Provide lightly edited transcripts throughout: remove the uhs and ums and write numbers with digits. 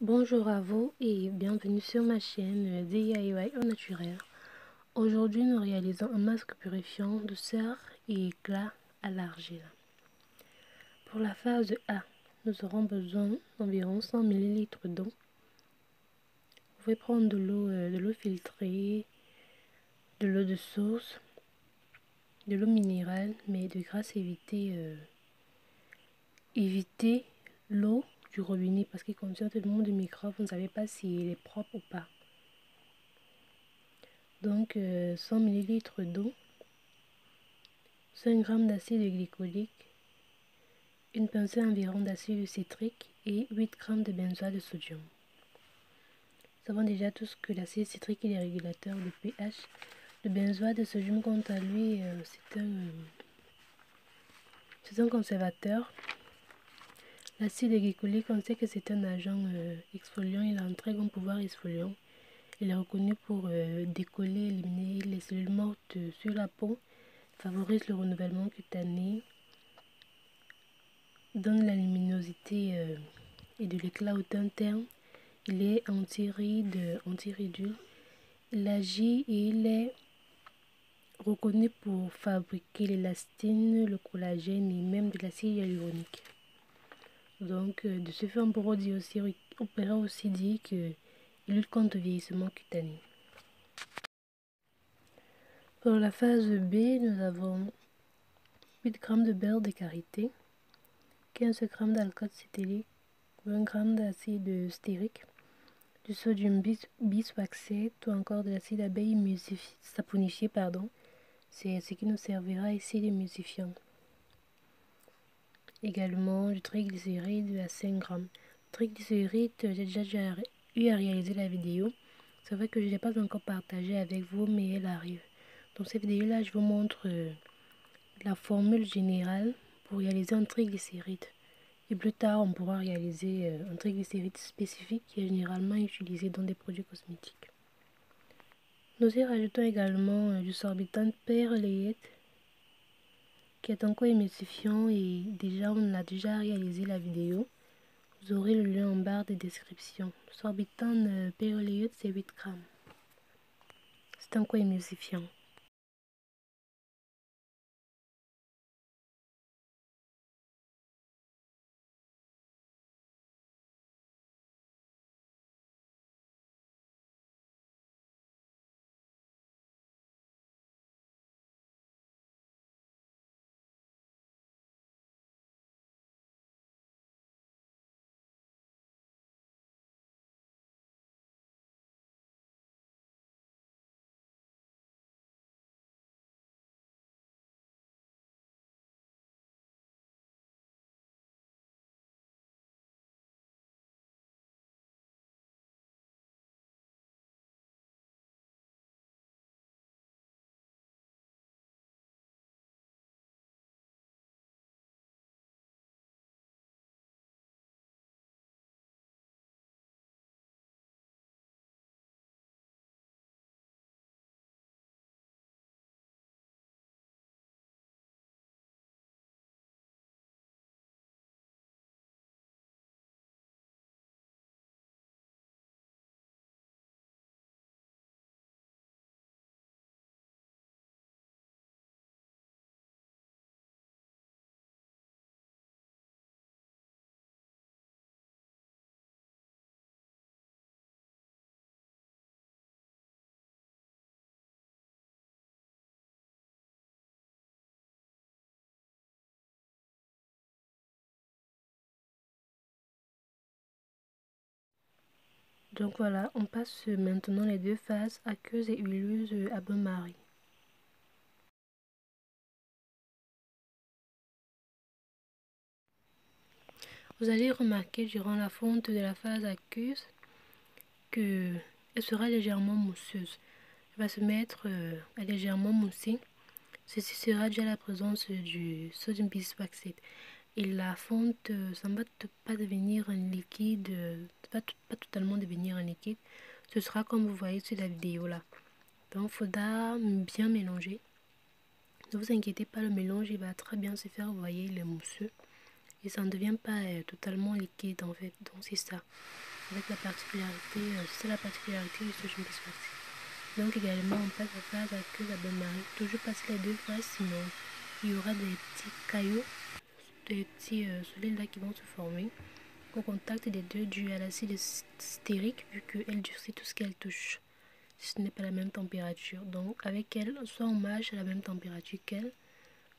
Bonjour à vous et bienvenue sur ma chaîne DIY au naturel. Aujourd'hui, nous réalisons un masque purifiant, douceur et éclat à l'argile. Pour la phase A, nous aurons besoin d'environ 100 ml d'eau. Vous pouvez prendre de l'eau filtrée, de l'eau de source, de l'eau minérale, mais de grâce évitez l'eau du robinet parce qu'il contient tellement de microbes, vous ne savez pas s'il est propre ou pas. Donc 100 ml d'eau, 5 g d'acide glycolique, une pincée environ d'acide citrique et 8 g de benzoate de sodium. Nous savons déjà tous que l'acide citrique est régulateur de pH. Le benzoate de sodium, quant à lui, c'est un conservateur. L'acide glycolique, on sait que c'est un agent exfoliant, il a un très grand pouvoir exfoliant. Il est reconnu pour décoller, éliminer les cellules mortes sur la peau, favorise le renouvellement cutané, donne la luminosité et de l'éclat au teint terne. Il est anti-rides, anti-ridule. Il agit et il est reconnu pour fabriquer l'élastine, le collagène et même de l'acide hyaluronique. Donc, de ce fait, on pourrait aussi dire qu'il lutte contre le vieillissement cutané. Pour la phase B, nous avons 8 g de beurre de karité, 15 g d'alcool cétylique, 20 g d'acide stérique, du sodium biswaxate ou encore de l'acide abeille saponifié, c'est ce qui nous servira ici d'émulsifiant. Également du triglycéride à 5 g. Triglycéride, j'ai déjà eu à réaliser la vidéo. C'est vrai que je ne l'ai pas encore partagée avec vous, mais elle arrive. Dans cette vidéo là, je vous montre la formule générale pour réaliser un triglycéride. Et plus tard, on pourra réaliser un triglycéride spécifique qui est généralement utilisé dans des produits cosmétiques. Nous y rajoutons également du sorbitane perléate qui est encore émulsifiant et on a déjà réalisé la vidéo. Vous aurez le lien en barre de description. Le sorbitane perléate, c'est 8 g. C'est encore émulsifiant. Donc voilà, on passe maintenant les deux phases aqueuse et huileuse à bain-marie. Vous allez remarquer durant la fonte de la phase aqueuse qu'elle sera légèrement mousseuse. Elle va se mettre à légèrement mousser. Ceci sera dû à la présence du sodium biswaxate. Et la fonte, ça ne va pas devenir un liquide, pas totalement devenir un liquide. Ce sera comme vous voyez sur la vidéo là. Donc il faudra bien mélanger. Ne vous inquiétez pas, le mélange il va très bien se faire, vous voyez, il est mousseux. Et ça ne devient pas totalement liquide en fait, donc c'est ça. avec la particularité, c'est la particularité de ce jambes parti. Donc également on passe la phase avec la bain-marie, toujours passer les 2 phases, sinon il y aura des petits cailloux, des petits solides là qui vont se former au contact des deux dû à l'acide stérique vu qu'elle durcit tout ce qu'elle touche. Ce n'est pas la même température. Donc avec elle, soit on marche à la même température qu'elle,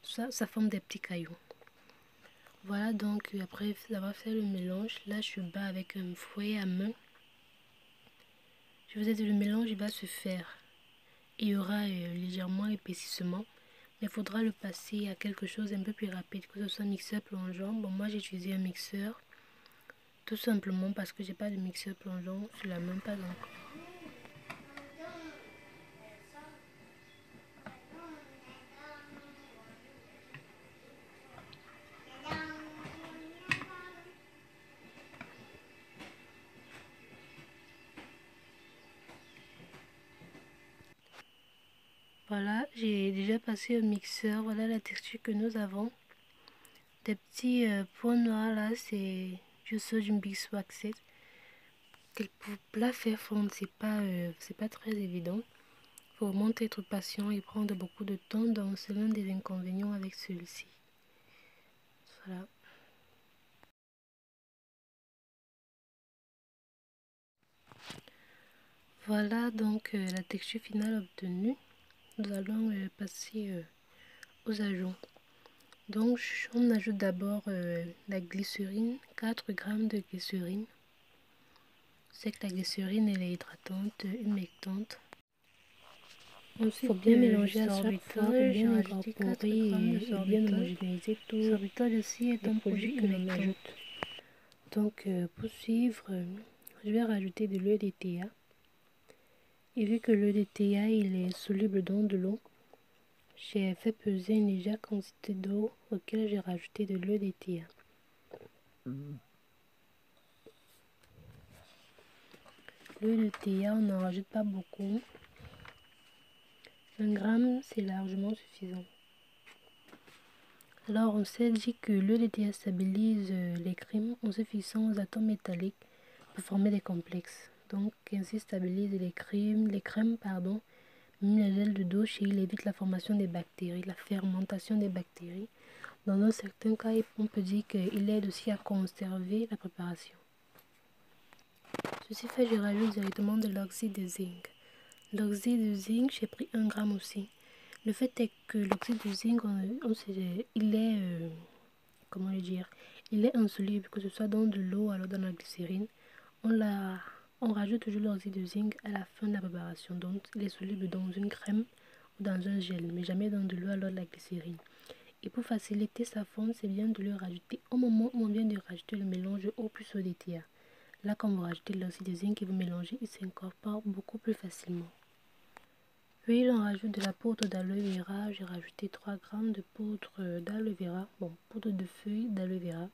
soit ça forme des petits cailloux. Voilà, donc après avoir fait le mélange, là je bats avec un fouet à main. Je vous ai dit, le mélange il va se faire. Il y aura légèrement épaississement, mais il faudra le passer à quelque chose un peu plus rapide, que ce soit mixeur plongeant. Bon, moi j'ai utilisé un mixeur, tout simplement parce que j'ai pas de mixeur plongeant sur la main, pas encore. Voilà, j'ai déjà passé au mixeur. Voilà la texture que nous avons. Des petits points noirs là, c'est juste d'une beeswax. Pour la faire fondre, c'est pas très évident. Il faut vraiment être patient et prendre beaucoup de temps. Donc c'est l'un des inconvénients avec celui-ci. Voilà. Voilà donc la texture finale obtenue. Nous allons passer aux ajouts. Donc on ajoute d'abord la glycérine, 4 g de glycérine. C'est que la glycérine elle est hydratante, humectante. Ensuite, il faut bien mélanger à chaque fois, pour bien incorporer et bien homogénéiser tout. Le sorbitol aussi est un produit que l'on ajoute. Donc pour suivre, je vais rajouter de l'EDTA. Et vu que l'EDTA il est soluble dans de l'eau, j'ai fait peser une légère quantité d'eau auquel j'ai rajouté de l'EDTA. L'EDTA, on n'en rajoute pas beaucoup. 1 gramme, c'est largement suffisant. Alors, on s'est dit que l'EDTA stabilise les crimes en se fixant aux atomes métalliques pour former des complexes. Donc, ainsi stabilise les crèmes, même les gels de douche et il évite la formation des bactéries, la fermentation des bactéries. Dans un certain cas, on peut dire qu'il aide aussi à conserver la préparation. Ceci fait, je rajoute directement de l'oxyde de zinc. L'oxyde de zinc, j'ai pris 1 gramme aussi. Le fait est que l'oxyde de zinc, il est, comment le dire, il est insoluble, que ce soit dans de l'eau alors dans la glycérine. On rajoute toujours l'oxyde de zinc à la fin de la préparation. Donc, il est soluble dans une crème ou dans un gel, mais jamais dans de l'eau alors de la glycérine. Et pour faciliter sa fonte, c'est bien de le rajouter au moment où on vient de rajouter le mélange au plus haut DTA. Là, quand vous rajoutez l'oxyde de zinc et vous mélangez, il s'incorpore beaucoup plus facilement. Puis, on rajoute de la poudre d'aloe vera. J'ai rajouté 3 g de poudre d'aloe vera. Bon, poudre de feuilles d'aloe vera.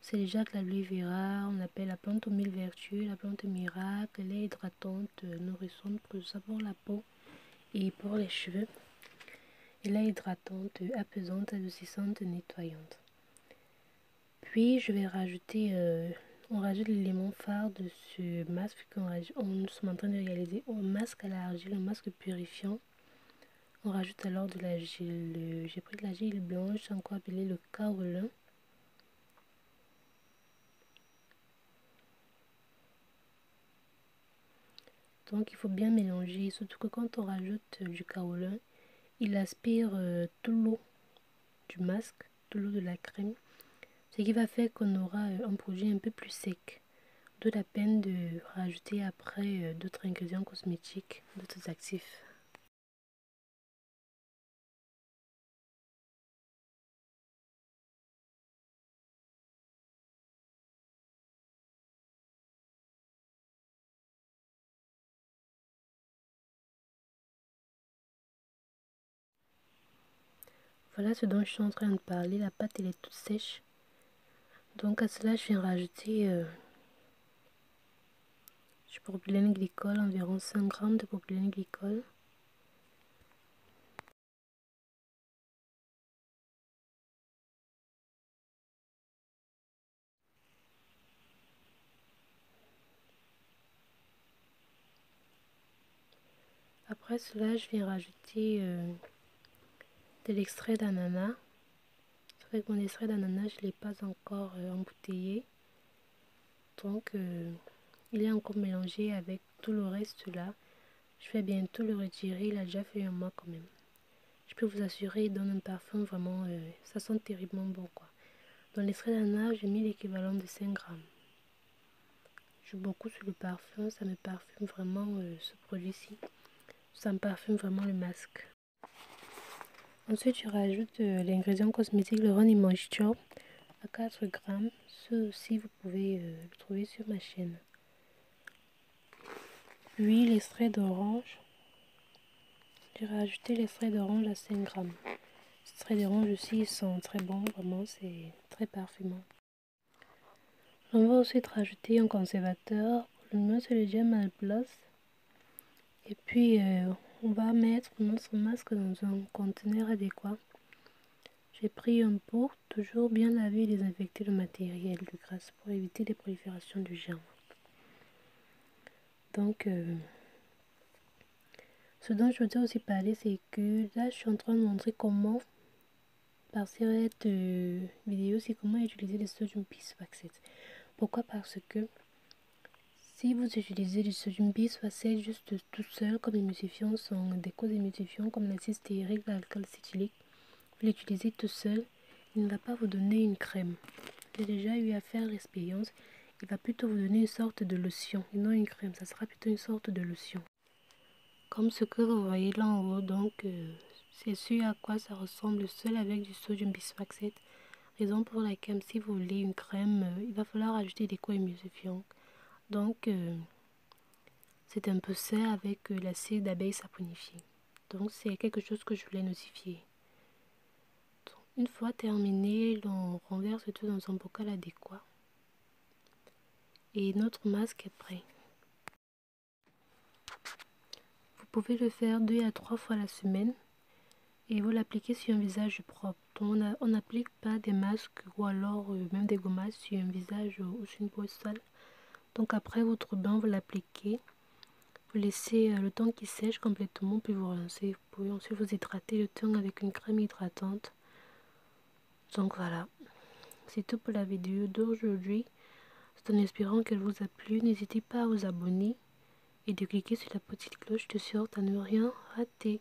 C'est déjà que l'aloe vera, on l'appelle la plante aux 1000 vertus, la plante miracle. Elle est hydratante, nourrissante pour la peau et pour les cheveux. Elle est hydratante, apaisante, adoucissante, nettoyante. Puis je vais rajouter, on rajoute l'élément phare de ce masque nous sommes en train de réaliser un masque à l'argile, un masque purifiant. On rajoute alors de l'argile, j'ai pris de l'argile blanche, encore appelée le kaolin. Donc il faut bien mélanger, surtout que quand on rajoute du kaolin, il aspire tout l'eau du masque, tout l'eau de la crème, ce qui va faire qu'on aura un produit un peu plus sec. D'où la peine de rajouter après d'autres ingrédients cosmétiques, d'autres actifs. Voilà ce dont je suis en train de parler, la pâte elle est toute sèche. Donc à cela je viens rajouter du propylène glycol, environ 5 g de propylène glycol. Après cela, je viens rajouter de l'extrait d'ananas. C'est vrai que mon extrait d'ananas, je ne l'ai pas encore embouteillé. Donc, il est encore mélangé avec tout le reste là. Je vais bientôt le retirer. Il a déjà fait un mois quand même. Je peux vous assurer, il donne un parfum vraiment... ça sent terriblement bon quoi. Dans l'extrait d'ananas, j'ai mis l'équivalent de 5 grammes. Je joue beaucoup sur le parfum. Ça me parfume vraiment ce produit-ci. Ça me parfume vraiment le masque. Ensuite, je rajoute l'ingrédient cosmétique, le Honey Moisture à 4 grammes. Ce aussi, vous pouvez le trouver sur ma chaîne. Puis l'extrait d'orange. J'ai rajouté l'extrait d'orange à 5 grammes. L'extrait d'orange aussi, ils sont très bons, vraiment, c'est très parfumant. On va ensuite rajouter un conservateur. Pour le moment, c'est le Gel Malbloss. Et puis, on va mettre notre masque dans un conteneur adéquat. J'ai pris un pot, toujours bien laver et désinfecter le matériel de grâce pour éviter les proliférations du germe. Donc, ce dont je voudrais aussi parler, c'est que là, je suis en train de montrer comment, par cette vidéo, c'est comment utiliser le sodium bisphosphatate. Pourquoi? Parce que si vous utilisez du sodium bisphosphatate juste tout seul, comme émulsifiant, sont des causes émulsifiants comme l'acide stéarique, l'alcool cétylique, vous l'utilisez tout seul, il ne va pas vous donner une crème. J'ai déjà eu à faire l'expérience. Il va plutôt vous donner une sorte de lotion et non une crème. Ça sera plutôt une sorte de lotion. Comme ce que vous voyez là en haut. Donc, c'est ce à quoi ça ressemble seul avec du sodium bisphosphatate. Raison pour laquelle, si vous voulez une crème, il va falloir ajouter des co-émulsifiants. Donc, c'est un peu ça avec l'acide d'abeille saponifié. Donc, c'est quelque chose que je voulais notifier. Donc, une fois terminé, on renverse tout dans un bocal adéquat. Et notre masque est prêt. Vous pouvez le faire 2 à 3 fois la semaine et vous l'appliquez sur un visage propre. Donc on n'applique pas des masques ou alors même des gommages sur un visage ou sur une peau sale. Donc après votre bain, vous l'appliquez, vous laissez le temps qu'il sèche complètement puis vous rincez. Vous pouvez ensuite vous hydrater le teint avec une crème hydratante. Donc voilà, c'est tout pour la vidéo d'aujourd'hui. C'est en espérant qu'elle vous a plu. N'hésitez pas à vous abonner et de cliquer sur la petite cloche de sorte à ne rien rater.